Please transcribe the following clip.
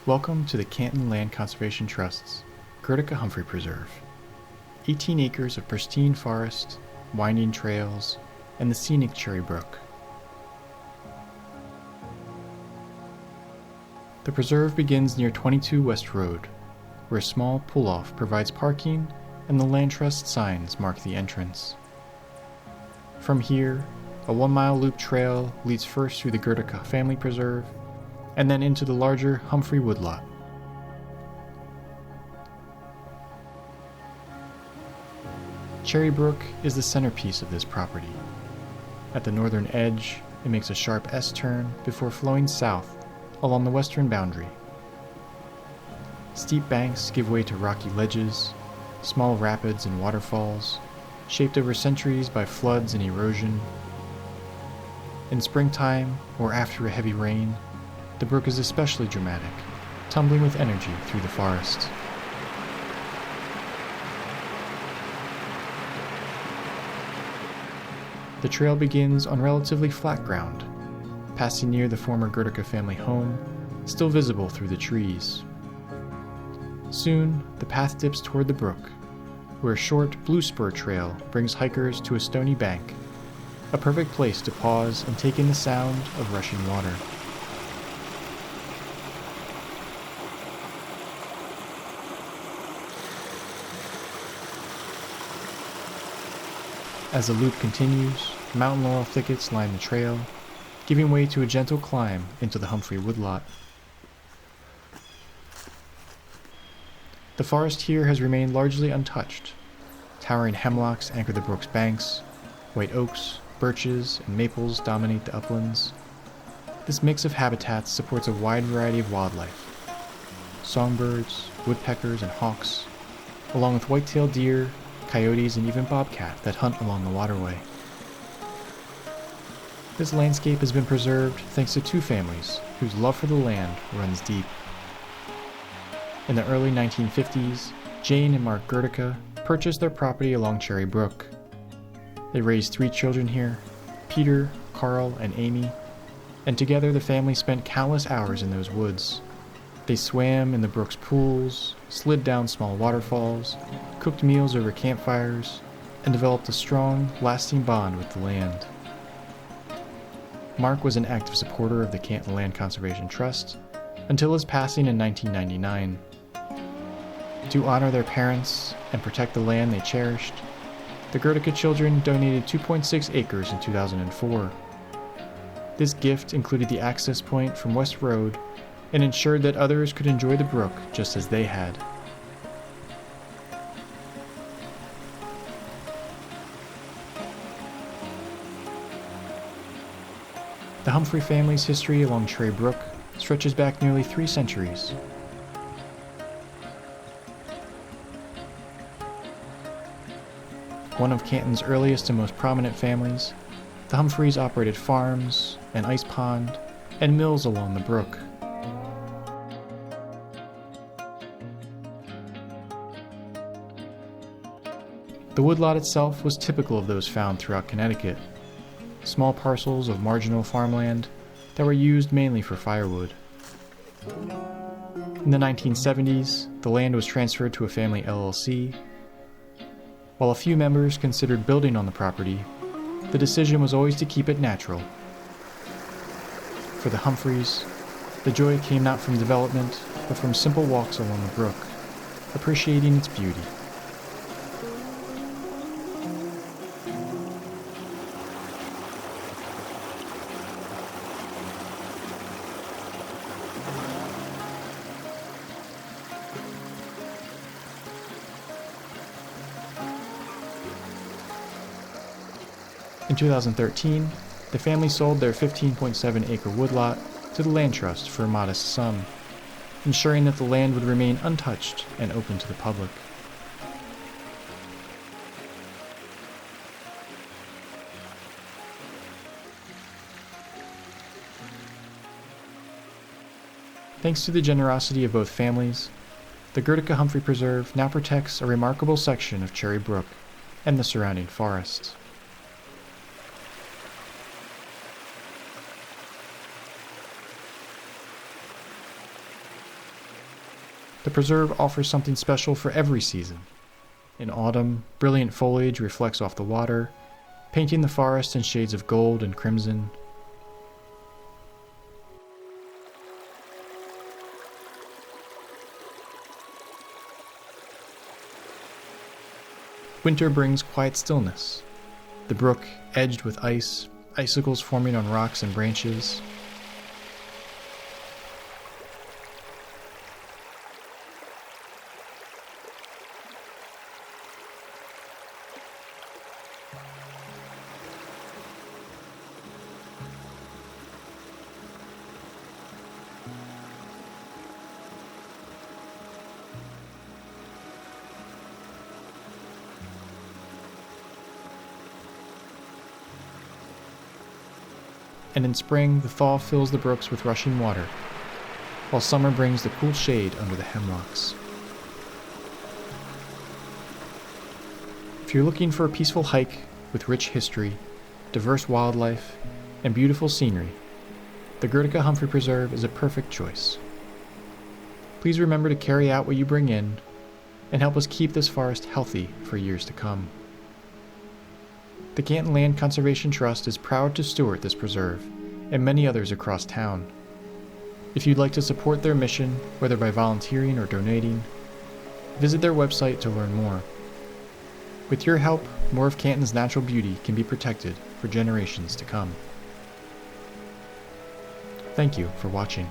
Welcome to the Canton Land Conservation Trust's Goedecke Humphrey Preserve. 18 acres of pristine forest, winding trails, and the scenic Cherry Brook. The preserve begins near 22 West Road, where a small pull-off provides parking and the Land Trust signs mark the entrance. From here, a 1-mile loop trail leads first through the Goedecke Family Preserve and then into the larger Humphrey woodlot. Cherry Brook is the centerpiece of this property. At the northern edge, it makes a sharp S-turn before flowing south along the western boundary. Steep banks give way to rocky ledges, small rapids and waterfalls, shaped over centuries by floods and erosion. In springtime, or after a heavy rain, the brook is especially dramatic, tumbling with energy through the forest. The trail begins on relatively flat ground, passing near the former Goedecke family home, still visible through the trees. Soon, the path dips toward the brook, where a short blue spur trail brings hikers to a stony bank, a perfect place to pause and take in the sound of rushing water. As the loop continues, mountain laurel thickets line the trail, giving way to a gentle climb into the Humphrey woodlot. The forest here has remained largely untouched. Towering hemlocks anchor the brook's banks, white oaks, birches, and maples dominate the uplands. This mix of habitats supports a wide variety of wildlife: songbirds, woodpeckers, and hawks, along with white-tailed deer, coyotes, and even bobcat that hunt along the waterway. This landscape has been preserved thanks to two families whose love for the land runs deep. In the early 1950s, Jane and Mark Goedecke purchased their property along Cherry Brook. They raised 3 children here, Peter, Carl, and Amy, and together the family spent countless hours in those woods. They swam in the brook's pools, slid down small waterfalls, cooked meals over campfires, and developed a strong, lasting bond with the land. Mark was an active supporter of the Canton Land Conservation Trust until his passing in 1999. To honor their parents and protect the land they cherished, the Goedecke children donated 2.6 acres in 2004. This gift included the access point from West Road and ensured that others could enjoy the brook just as they had. The Humphrey family's history along Cherry Brook stretches back nearly 3 centuries. One of Canton's earliest and most prominent families, the Humphreys operated farms, an ice pond, and mills along the brook. The woodlot itself was typical of those found throughout Connecticut, small parcels of marginal farmland that were used mainly for firewood. In the 1970s, the land was transferred to a family LLC. While a few members considered building on the property, the decision was always to keep it natural. For the Humphreys, the joy came not from development, but from simple walks along the brook, appreciating its beauty. In 2013, the family sold their 15.7-acre woodlot to the Land Trust for a modest sum, ensuring that the land would remain untouched and open to the public. Thanks to the generosity of both families, the Goedecke Humphrey Preserve now protects a remarkable section of Cherry Brook and the surrounding forest. The preserve offers something special for every season. In autumn, brilliant foliage reflects off the water, painting the forest in shades of gold and crimson. Winter brings quiet stillness. The brook edged with ice, icicles forming on rocks and branches. And in spring, the thaw fills the brooks with rushing water, while summer brings the cool shade under the hemlocks. If you're looking for a peaceful hike with rich history, diverse wildlife, and beautiful scenery, the Goedecke and Humphrey Preserve is a perfect choice. Please remember to carry out what you bring in and help us keep this forest healthy for years to come. The Canton Land Conservation Trust is proud to steward this preserve and many others across town. If you'd like to support their mission, whether by volunteering or donating, visit their website to learn more. With your help, more of Canton's natural beauty can be protected for generations to come. Thank you for watching.